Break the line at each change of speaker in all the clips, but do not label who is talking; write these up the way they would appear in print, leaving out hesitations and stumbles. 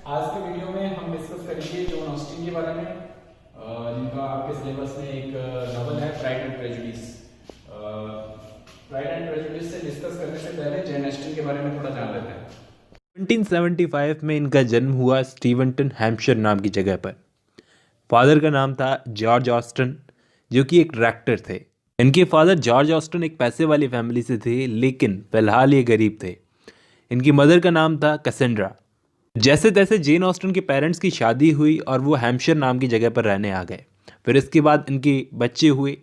आज के वीडियो में हम डिस्कस करेंगे जॉन ऑस्टिन के बारे में, जिनका आपके सिलेबस में एक नॉवल है pride and prejudice. Pride and prejudice से डिस्कस करने से पहले जॉन ऑस्टिन के बारे में थोड़ा जान लेते हैं।
1775 में इनका जन्म हुआ स्टीवनटन हैम्पशायर नाम की जगह पर। फादर का नाम था जॉर्ज ऑस्टन, जो कि एक रेक्टर थे। इनके फादर जॉर्ज ऑस्टन एक पैसे वाली फैमिली से थे, लेकिन फिलहाल ये गरीब थे। इनकी मदर का नाम था कैसेंड्रा। जैसे तैसे जेन ऑस्टन के पेरेंट्स की शादी हुई और वो हैम्पशायर नाम की जगह पर रहने आ गए। फिर इसके बाद इनके बच्चे हुए।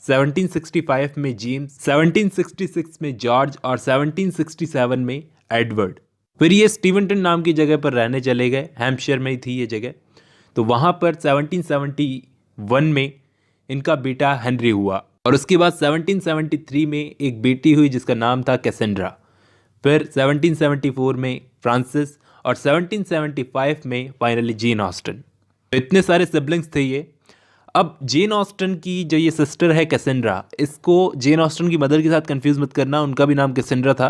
1765 में जेम्स, 1766 में जॉर्ज और 1767 में एडवर्ड। फिर ये स्टीवनटन नाम की जगह पर रहने चले गए। हैम्पशायर में ही थी ये जगह। तो वहाँ पर 1771 में इनका बेटा हेनरी हुआ और उसके बाद 1773 में एक बेटी हुई जिसका नाम था कैसेंड्रा। फिर 1774 में फ्रांसिस और 1775 में फाइनली जेन ऑस्टन। तो इतने सारे सिबलिंग्स थे ये। अब जेन ऑस्टन की जो ये सिस्टर है कैसेंड्रा, इसको जेन ऑस्टन की मदर के साथ कंफ्यूज मत करना, उनका भी नाम कैसेंड्रा था।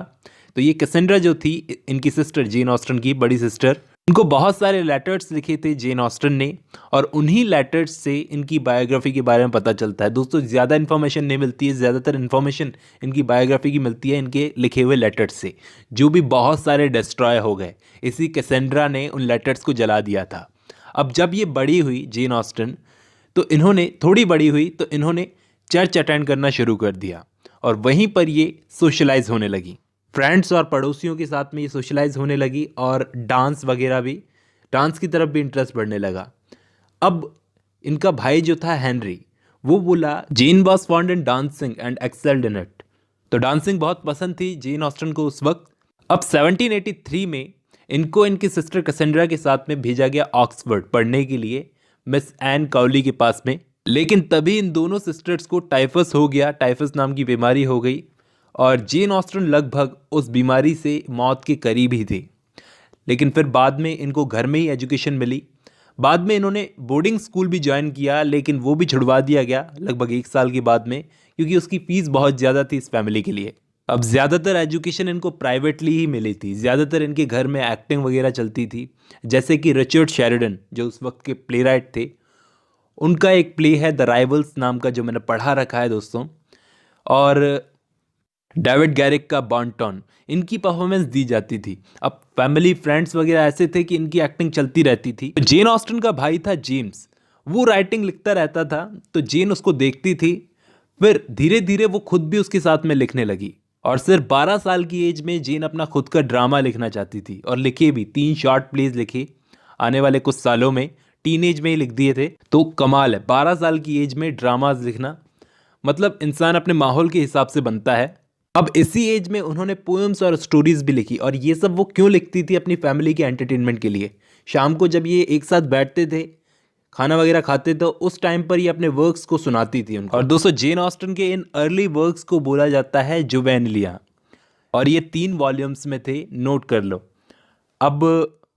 तो ये कैसेंड्रा जो थी इनकी सिस्टर, जेन ऑस्टन की बड़ी सिस्टर, उनको बहुत सारे लेटर्स लिखे थे जेन ऑस्टन ने, और उन्हीं लेटर्स से इनकी बायोग्राफी के बारे में पता चलता है। दोस्तों, ज़्यादा इन्फॉर्मेशन नहीं मिलती है, ज़्यादातर इन्फॉर्मेशन इनकी बायोग्राफी की मिलती है इनके लिखे हुए लेटर्स से, जो भी बहुत सारे डिस्ट्रॉय हो गए। इसी कैसेंड्रा ने उन लेटर्स को जला दिया था। अब जब ये बड़ी हुई जेन ऑस्टन, तो इन्होंने थोड़ी बड़ी हुई तो इन्होंने चर्च अटेंड करना शुरू कर दिया और वहीं पर ये सोशलाइज होने लगी। फ्रेंड्स और पड़ोसियों के साथ में ये सोशलाइज होने लगी और डांस वगैरह भी, डांस की तरफ भी इंटरेस्ट बढ़ने लगा। अब इनका भाई जो था हेनरी, वो बोला Jane was fond in dancing and excelled in it. तो डांसिंग बहुत पसंद थी जेन ऑस्टन को उस वक्त। अब 1783 में इनको इनकी सिस्टर कैसेंड्रा के साथ में भेजा गया ऑक्सफोर्ड पढ़ने के लिए, मिस एन काउली के पास में। लेकिन तभी इन दोनों सिस्टर्स को टाइफस हो गया, टाइफस नाम की बीमारी हो गई और जेन ऑस्टन लगभग उस बीमारी से मौत के करीब ही थे। लेकिन फिर बाद में इनको घर में ही एजुकेशन मिली। बाद में इन्होंने बोर्डिंग स्कूल भी ज्वाइन किया, लेकिन वो भी छुड़वा दिया गया लगभग 1 साल के बाद में, क्योंकि उसकी फ़ीस बहुत ज़्यादा थी इस फैमिली के लिए। अब ज़्यादातर एजुकेशन इनको प्राइवेटली ही मिली थी। ज़्यादातर इनके घर में एक्टिंग वगैरह चलती थी, जैसे कि रिचर्ड शेरिडन जो उस वक्त के प्ले राइट थे, उनका एक प्ले है द राइवल्स नाम का, जो मैंने पढ़ा रखा है दोस्तों। और डेविड गैरिक का बॉन्टॉन, इनकी परफॉर्मेंस दी जाती थी। अब फैमिली फ्रेंड्स वगैरह ऐसे थे कि इनकी एक्टिंग चलती रहती थी। जेन ऑस्टन का भाई था जेम्स, वो राइटिंग लिखता रहता था, तो जेन उसको देखती थी। फिर धीरे धीरे वो खुद भी उसके साथ में लिखने लगी और सिर्फ 12 साल की एज में जेन अपना खुद का ड्रामा लिखना चाहती थी और लिखे भी। 3 शॉर्ट प्लेज लिखे आने वाले कुछ सालों में, टीनेज में ही लिख दिए थे। तो कमाल है, 12 साल की एज में ड्रामाज लिखना, मतलब इंसान अपने माहौल के हिसाब से बनता है। अब इसी एज में उन्होंने पोएम्स और स्टोरीज भी लिखी, और ये सब वो क्यों लिखती थी? अपनी फैमिली के एंटरटेनमेंट के लिए। शाम को जब ये एक साथ बैठते थे, खाना वगैरह खाते, तो उस टाइम पर ये अपने वर्क्स को सुनाती थी उनको। और दोस्तों, जेन ऑस्टन के इन अर्ली वर्क्स को बोला जाता है जुवेनिलिया, और ये 3 वॉल्यूम्स में थे, नोट कर लो। अब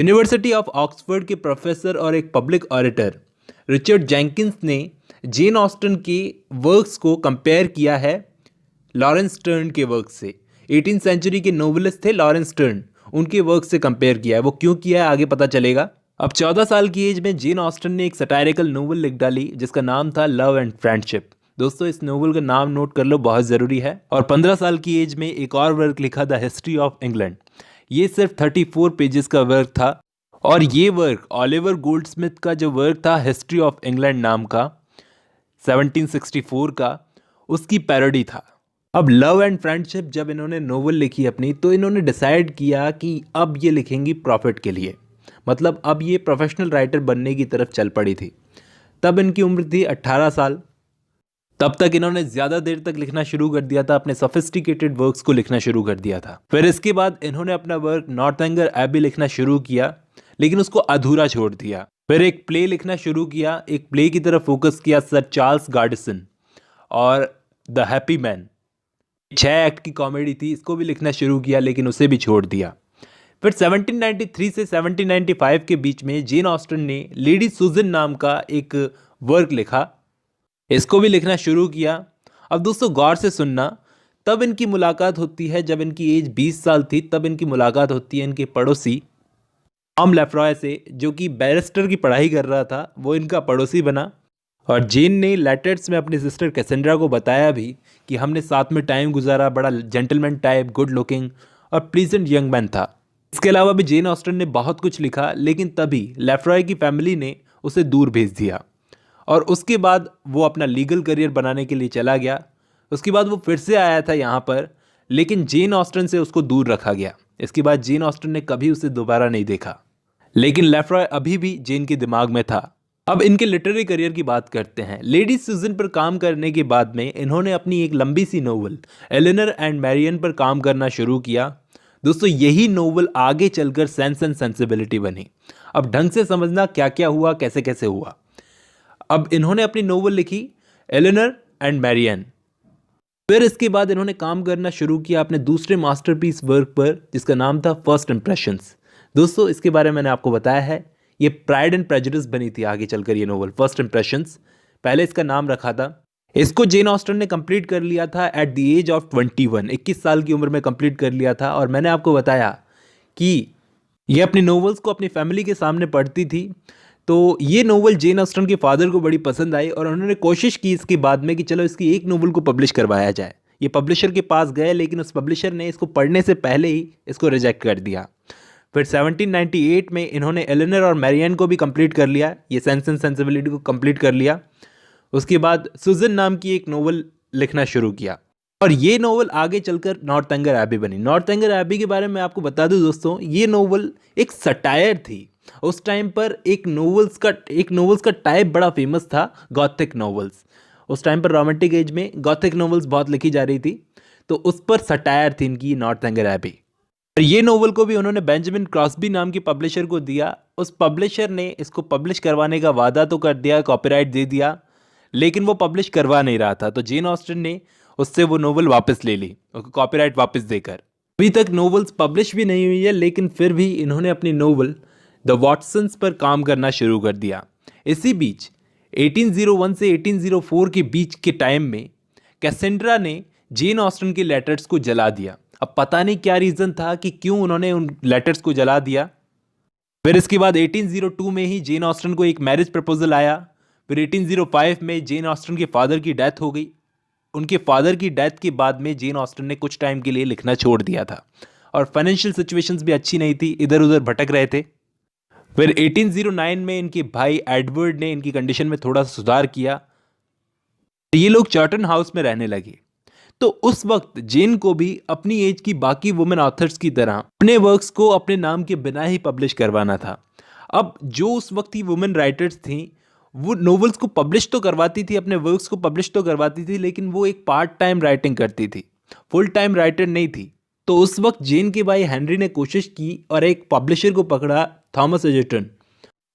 यूनिवर्सिटी ऑफ ऑक्सफोर्ड के प्रोफेसर और एक पब्लिक ऑरेटर रिचर्ड जेंकिंस ने जेन ऑस्टन के वर्क्स को कंपेयर किया है लॉरेंस स्टर्न के वर्क से। 18th सेंचुरी के नोवेलिस्ट थे लॉरेंस स्टर्न, उनके वर्क से कंपेयर किया है। वो क्यों किया है आगे पता चलेगा। अब 14 साल की एज में जेन ऑस्टन ने एक सटायरिकल नोवेल लिख डाली जिसका नाम था लव एंड फ्रेंडशिप। दोस्तों, इस नोवेल का नाम नोट कर लो, बहुत ज़रूरी है। और 15 साल की एज में एक और वर्क लिखा, द हिस्ट्री ऑफ इंग्लैंड। ये सिर्फ 34 पेजेस का वर्क था, और ये वर्क ओलिवर गोल्डस्मिथ का जो वर्क था हिस्ट्री ऑफ इंग्लैंड नाम का 1764 का, उसकी पैरोडी था। अब लव एंड फ्रेंडशिप जब इन्होंने नोवेल लिखी अपनी, तो इन्होंने डिसाइड किया कि अब ये लिखेंगी प्रॉफिट के लिए, मतलब अब ये प्रोफेशनल राइटर बनने की तरफ चल पड़ी थी। तब इनकी उम्र थी 18 साल। तब तक इन्होंने ज़्यादा देर तक लिखना शुरू कर दिया था, अपने सोफिस्टिकेटेड वर्क्स को लिखना शुरू कर दिया था। फिर इसके बाद इन्होंने अपना वर्क नॉर्थएंगर एबी लिखना शुरू किया, लेकिन उसको अधूरा छोड़ दिया। फिर एक प्ले लिखना शुरू किया, एक प्ले की तरफ फोकस किया, सर चार्ल्स गार्डिसन और द हैप्पी मैन। 6 एक्ट की कॉमेडी थी, इसको भी लिखना शुरू किया, लेकिन उसे भी छोड़ दिया। फिर 1793 से 1795 के बीच में जेन ऑस्टन ने लेडी सुजन नाम का एक वर्क लिखा, इसको भी लिखना शुरू किया। अब दोस्तों, गौर से सुनना, तब इनकी मुलाकात होती है जब इनकी एज 20 साल थी। तब इनकी मुलाकात होती है इनके पड़ोसी टॉम लेफ्रॉय से, जो कि बैरिस्टर की पढ़ाई कर रहा था, वो इनका पड़ोसी बना। और जेन ने लेटर्स में अपनी सिस्टर कैसेंड्रा को बताया भी कि हमने साथ में टाइम गुजारा, बड़ा जेंटलमैन टाइप, गुड लुकिंग और प्लीजेंट यंग मैन था। इसके अलावा भी जेन ऑस्टन ने बहुत कुछ लिखा, लेकिन तभी लेफ्रॉय की फैमिली ने उसे दूर भेज दिया और उसके बाद वो अपना लीगल करियर बनाने के लिए चला गया। उसके बाद वो फिर से आया था यहाँ पर, लेकिन जेन ऑस्टन से उसको दूर रखा गया। इसके बाद जेन ऑस्टन ने कभी उसे दोबारा नहीं देखा, लेकिन लेफ्रॉय अभी भी जेन के दिमाग में था। अब इनके लिटरेरी करियर की बात करते हैं। लेडी सुजन पर काम करने के बाद में इन्होंने अपनी एक लंबी सी नोवेल एलेनर एंड मैरियन पर काम करना शुरू किया। दोस्तों, यही नोवेल आगे चलकर सेंस एंड सेंसिबिलिटी बनी। अब ढंग से समझना क्या क्या हुआ, कैसे कैसे हुआ। अब इन्होंने अपनी नोवेल लिखी एलेनर एंड मैरियन। फिर इसके बाद इन्होंने काम करना शुरू किया अपने दूसरे मास्टरपीस वर्क पर, जिसका नाम था फर्स्ट इंप्रेशंस। दोस्तों, इसके बारे में मैंने आपको बताया है, ये प्राइड एंड प्रेजुडिस बनी थी आगे चलकर ये नोवेल फर्स्ट इंप्रेशंस, पहले इसका नाम रखा था। इसको जेन ऑस्टन ने कंप्लीट कर लिया था एट द एज ऑफ 21, 21 साल की उम्र में कंप्लीट कर लिया था। और मैंने आपको बताया कि ये अपनी नोवेल्स को अपनी फैमिली के सामने पढ़ती थी। तो ये नोवेल जेन ऑस्टन के फादर को बड़ी पसंद आई और उन्होंने कोशिश की इसके बाद में कि चलो इसकी एक नोवेल को पब्लिश करवाया जाए। ये पब्लिशर के पास गए, लेकिन उस पब्लिशर ने इसको पढ़ने से पहले ही इसको रिजेक्ट कर दिया। फिर 1798 में इन्होंने एलेनर और मैरियन को भी कंप्लीट कर लिया, ये सेंस एंड सेंसिबिलिटी को कंप्लीट कर लिया। उसके बाद सुजन नाम की एक नोवेल लिखना शुरू किया और ये नोवेल आगे चलकर नॉर्थएंगर एबी बनी। नॉर्थएंगर एबी के बारे में आपको बता दूं दोस्तों, ये नोवेल एक सटायर थी। उस टाइम पर एक नोवेल्स का टाइप बड़ा फेमस था, गॉथिक नोवेल्स। उस टाइम पर रोमांटिक एज में गॉथिक नोवेल्स बहुत लिखी जा रही थी, तो उस पर सटायर थी इनकी नॉर्थएंगर एबी। और ये नोवेल को भी उन्होंने बेंजामिन क्रॉसबी नाम के पब्लिशर को दिया। उस पब्लिशर ने इसको पब्लिश करवाने का वादा तो कर दिया, कॉपीराइट दे दिया, लेकिन वो पब्लिश करवा नहीं रहा था। तो जेन ऑस्टन ने उससे वो नोवेल वापस ले ली, कॉपीराइट वापस देकर। अभी तक नोवेल्स पब्लिश भी नहीं हुई है, लेकिन फिर भी इन्होंने अपनी नोवेल द वॉटसन्स पर काम करना शुरू कर दिया। इसी बीच 1801 से 1804 के बीच के टाइम में कैसेंड्रा ने जेन ऑस्टन के लेटर्स को जला दिया। अब पता नहीं क्या रीज़न था कि क्यों उन्होंने उन लेटर्स को जला दिया। फिर इसके बाद 1802 में ही जेन ऑस्टन को एक मैरिज प्रपोजल आया। फिर 1805 में जेन ऑस्टन के फादर की डेथ हो गई। उनके फादर की डेथ के बाद में जेन ऑस्टन ने कुछ टाइम के लिए लिखना छोड़ दिया था और फाइनेंशियल सिचुएशंस भी अच्छी नहीं थी, इधर उधर भटक रहे थे। फिर 1809 में इनके भाई एडवर्ड ने इनकी कंडीशन में थोड़ा सुधार किया। ये लोग चार्टन हाउस में रहने लगे। तो उस वक्त जेन को भी अपनी एज की बाकी वुमेन ऑथर्स की तरह अपने वर्क्स को अपने नाम के बिना ही पब्लिश करवाना था। अब जो उस वक्त की वुमेन राइटर्स थीं, वो नोवेल्स को पब्लिश तो करवाती थी, अपने वर्क्स को पब्लिश तो करवाती थी, लेकिन वो एक पार्ट टाइम राइटिंग करती थी, फुल टाइम राइटर नहीं थी। तो उस वक्त जेन के भाई हेनरी ने कोशिश की और एक पब्लिशर को पकड़ा, थॉमस एजर्टन।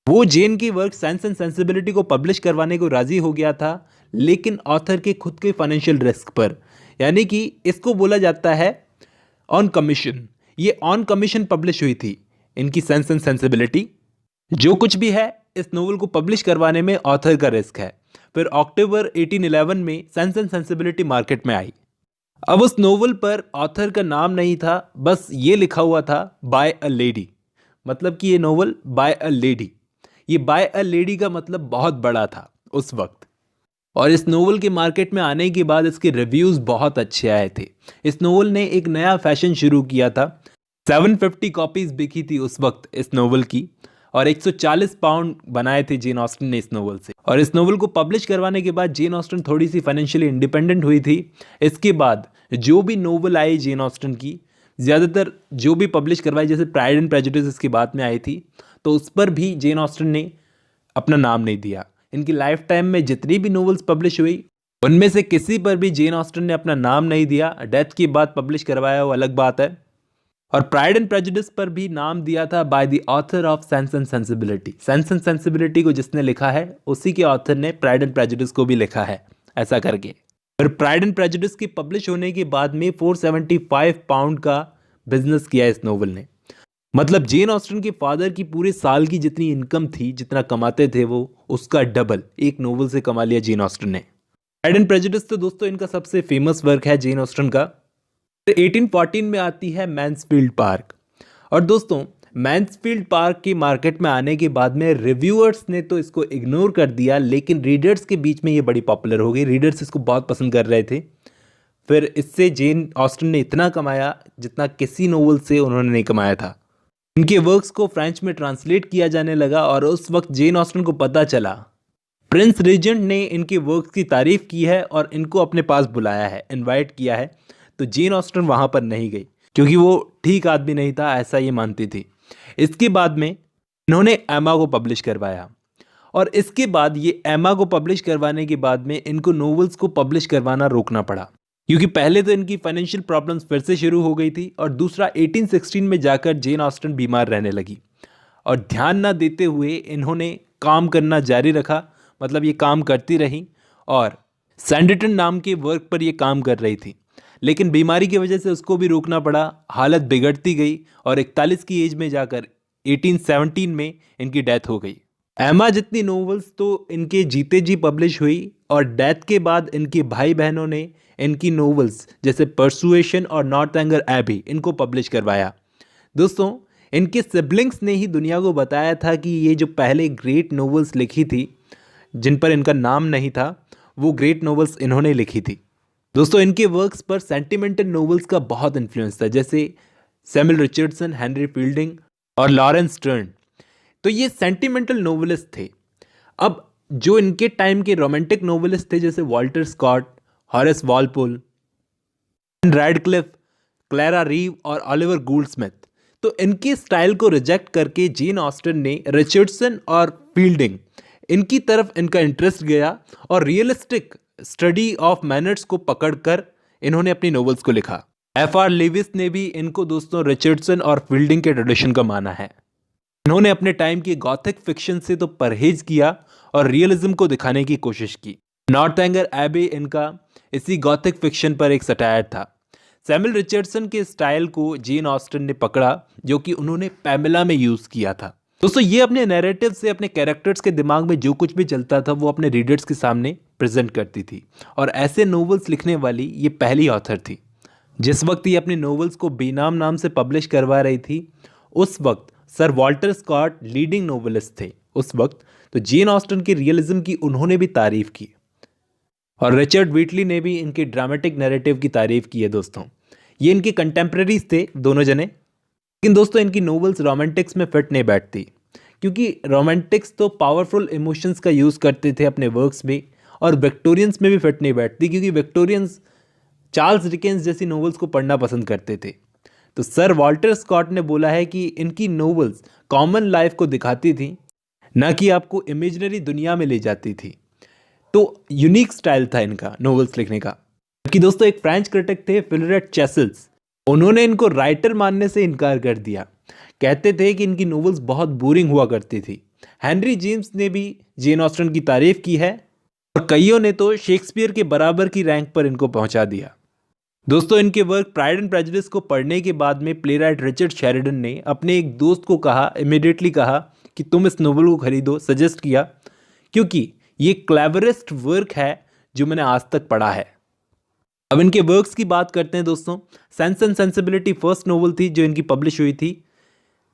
वो जेन की वर्क सेंस एंड सेंसिबिलिटी को पब्लिश करवाने को राजी हो गया था, लेकिन ऑथर के खुद के फाइनेंशियल रिस्क पर, यानी कि इसको बोला जाता है ऑन कमीशन। ये ऑन कमीशन पब्लिश हुई थी इनकी सेंस एंड सेंसिबिलिटी। जो कुछ भी है, इस नोवेल को पब्लिश करवाने में ऑथर का रिस्क है। फिर अक्टूबर 1811 में सेंस एंड सेंसिबिलिटी मार्केट में आई। अब उस नोवेल पर ऑथर का नाम नहीं था, बस ये लिखा हुआ था बाय अ लेडी, मतलब कि ये नोवेल बाय अ लेडी। ये बाय अ लेडी का मतलब बहुत बड़ा था उस वक्त। और इस नोवेल के मार्केट में आने के बाद इसके रिव्यूज़ बहुत अच्छे आए थे। इस नोवेल ने एक नया फैशन शुरू किया था। 750 कॉपीज़ बिकी थी उस वक्त इस नोवेल की, और 140 पाउंड बनाए थे जेन ऑस्टन ने इस नोवेल से। और इस नोवेल को पब्लिश करवाने के बाद जेन ऑस्टन थोड़ी सी फाइनेंशियली इंडिपेंडेंट हुई थी। इसके बाद जो भी नोवेल आई जेन ऑस्टन की, ज़्यादातर जो भी पब्लिश करवाई, जैसे प्राइड एंड प्रेजुडिस इसके बाद में आई थी, तो उस पर भी जेन ऑस्टन ने अपना नाम नहीं दिया। इनकी लाइफ टाइम में जितनी भी नोवेल्स पब्लिश हुई, उनमें से किसी पर भी जेन ऑस्टन ने अपना नाम नहीं दिया। डेथ के बाद पब्लिश करवाया वो अलग बात है। और प्राइड एंड प्रेजुडिस पर भी नाम दिया था by the author of sense and sensibility. Sense and sensibility को जिसने लिखा है, उसी के ऑथर ने प्राइड एंड प्रेजुडिस को भी लिखा है, ऐसा करके। फिर प्राइड एंड प्रेजुडिस की पब्लिश होने के बाद में 475 पाउंड का बिजनेस किया इस नोवेल ने। मतलब जेन ऑस्टन के फादर की पूरे साल की जितनी इनकम थी, जितना कमाते थे वो, उसका डबल एक नोवेल से कमा लिया जेन ऑस्टन ने। प्राइड एंड प्रेजुडिस तो दोस्तों इनका सबसे फेमस वर्क है जेन ऑस्टन का। 1814 में आती है मैन्सफील्ड पार्क। और दोस्तों मैन्सफील्ड पार्क की मार्केट में आने के बाद में रिव्यूअर्स ने तो इसको इग्नोर कर दिया, लेकिन रीडर्स के बीच में ये बड़ी पॉपुलर हो गई। रीडर्स इसको बहुत पसंद कर रहे थे। फिर इससे जेन ऑस्टन ने इतना कमाया जितना किसी नोवेल से उन्होंने नहीं कमाया था। इनके वर्क्स को फ्रेंच में ट्रांसलेट किया जाने लगा और उस वक्त जेन ऑस्टन को पता चला। प्रिंस रिजेंट ने इनके वर्क्स की तारीफ की है और इनको अपने पास बुलाया है, इनवाइट किया है। तो जेन ऑस्टन वहाँ पर नहीं गई क्योंकि वो ठीक आदमी नहीं था, ऐसा ये मानती थी। इसके बाद में इन्होंने एमा को पब्लिश करवाया और इसके बाद ये एमा को पब्लिश करवाने के बाद में इनको नोवेल्स को पब्लिश करवाना रोकना पड़ा, क्योंकि पहले तो इनकी फाइनेंशियल प्रॉब्लम्स फिर से शुरू हो गई थी और दूसरा 1816 में जाकर जेन ऑस्टन बीमार रहने लगी और ध्यान ना देते हुए इन्होंने काम करना जारी रखा। मतलब ये काम करती रही और सैंडिटन नाम के वर्क पर ये काम कर रही थी, लेकिन बीमारी की वजह से उसको भी रोकना पड़ा। हालत बिगड़ती गई और 41 की एज में जाकर 1817 में इनकी डेथ हो गई। एमा जितनी नोवेल्स तो इनके जीते जी पब्लिश हुई और डेथ के बाद इनके भाई बहनों ने इनकी नोवेल्स जैसे परसुएशन और नॉर्थएंगर एबी इनको पब्लिश करवाया। दोस्तों, इनके सिबलिंग्स ने ही दुनिया को बताया था कि ये जो पहले ग्रेट नोवेल्स लिखी थी जिन पर इनका नाम नहीं था, वो ग्रेट नोवेल्स इन्होंने लिखी थी। दोस्तों, इनके वर्क्स पर सेंटिमेंटल नोवेल्स का बहुत इन्फ्लुएंस था, जैसे सैमुअल रिचर्डसन, हेनरी फील्डिंग और लॉरेंस स्टर्न। तो ये सेंटिमेंटल नोवेलिस्ट थे। अब जो इनके टाइम के रोमांटिक नोवेलिस्ट थे जैसे Walter Scott, Horace Walpole, Radcliffe, Clara Reeve और ऑलिवर गोल्डस्मिथ, तो इनके स्टाइल को रिजेक्ट करके जेन ऑस्टन ने रिचर्डसन और फील्डिंग इनकी तरफ इनका इंटरेस्ट गया और रियलिस्टिक स्टडी ऑफ मैनर्स को पकड़कर इन्होंने अपनी नोवेल्स को लिखा। F.R. लेविस ने भी इनको दोस्तों रिचर्डसन और फील्डिंग के ट्रेडिशन का माना है। इन्होंने अपने टाइम की गॉथिक फिक्शन से तो परहेज किया और रियलिज्म को दिखाने की कोशिश की। नॉर्थएंगर एबी इनका इसी गॉथिक फिक्शन पर एक सटायर था। सैमुअल रिचर्डसन के स्टाइल को जेन ऑस्टन ने पकड़ा, जो कि उन्होंने पैमेला में यूज किया था। दोस्तों, ये अपने नैरेटिव से अपने कैरेक्टर्स के दिमाग में जो कुछ भी चलता था वो अपने रीडर्स के सामने प्रेजेंट करती थी और ऐसे नोवेल्स लिखने वाली ये पहली ऑथर थी। जिस वक्त ये अपने नोवेल्स को बेनाम नाम से पब्लिश करवा रही थी, उस वक्त sir Walter Scott leading novelist थे उस वक्त। तो जेन ऑस्टन के रियलिज्म की उन्होंने भी तारीफ की और रिचर्ड व्हीटली ने भी इनके ड्रामेटिक नैरेटिव की तारीफ की है। दोस्तों, ये इनके कंटेम्प्रेरीज थे दोनों जने, लेकिन दोस्तों इनकी नोवेल्स रोमांटिक्स में फिट नहीं बैठती, क्योंकि रोमांटिक्स तो पावरफुल इमोशंस का यूज़ करते थे अपने वर्क्स में और विक्टोरियंस में भी फिट नहीं बैठती, क्योंकि विक्टोरियंस चार्ल्स डिकेंस जैसी नोवेल्स को पढ़ना पसंद करते थे। तो सर वॉल्टर स्कॉट ने बोला है कि इनकी नोवेल्स कॉमन लाइफ को दिखाती थी, ना कि आपको इमेजिनरी दुनिया में ले जाती थी। तो यूनिक स्टाइल था इनका नोवेल्स लिखने का। जबकि दोस्तों एक फ्रेंच क्रिटिक थे फिलरेट चेसल्स, उन्होंने इनको राइटर मानने से इनकार कर दिया। कहते थे कि इनकी नोवेल्स बहुत बोरिंग हुआ करती थी। हेनरी जेम्स ने भी जेन ऑस्टन की तारीफ की है और कईयों ने तो शेक्सपियर के बराबर की रैंक पर इनको पहुंचा दिया। दोस्तों, इनके वर्क प्राइड एंड प्रेजुडिस को पढ़ने के बाद में प्लेराइट रिचर्ड शेरिडन ने अपने एक दोस्त को कहा, इमीडिएटली कहा कि तुम इस नोवेल को खरीदो, सजेस्ट किया, क्योंकि ये क्लेवरेस्ट वर्क है जो मैंने आज तक पढ़ा है। अब इनके वर्क्स की बात करते हैं दोस्तों। Sense and sensibility first novel थी जो इनकी पब्लिश हुई थी।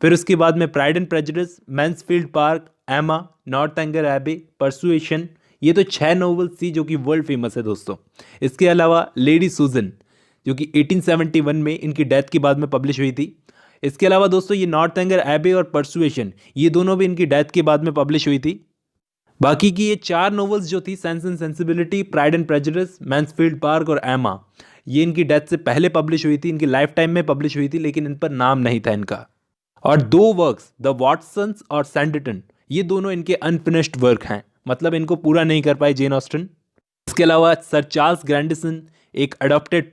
फिर उसके बाद में pride and prejudice, Mansfield park, एमा, नॉर्थएंगर एबी, परसुएशन, ये तो 6 नोवेल्स थी जो कि वर्ल्ड फेमस है दोस्तों। इसके अलावा लेडी सुजन जो कि 1871 में इनकी डेथ के बाद में पब्लिश हुई थी। इसके अलावा दोस्तों ये नॉर्थएंगर एबी और परसुएशन, ये दोनों भी इनकी डेथ के बाद में पब्लिश हुई थी। बाकी की ये 4 नोवेल्स जो थी, sense and sensibility, pride and prejudice, Mansfield park और एमा, ये इनकी डेथ से पहले पब्लिश हुई थी, इनकी लाइफ टाइम में पब्लिश हुई थी, लेकिन इन पर नाम नहीं था इनका। और 2 वर्क्स, द वॉटसन्स और सैंडिटन, ये दोनों इनके अनफिनिश्ड वर्क हैं, मतलब इनको पूरा नहीं कर पाए जेन ऑस्टन। इसके अलावा सर चार्ल्स ग्रैंडिसन एक अडॉप्टेड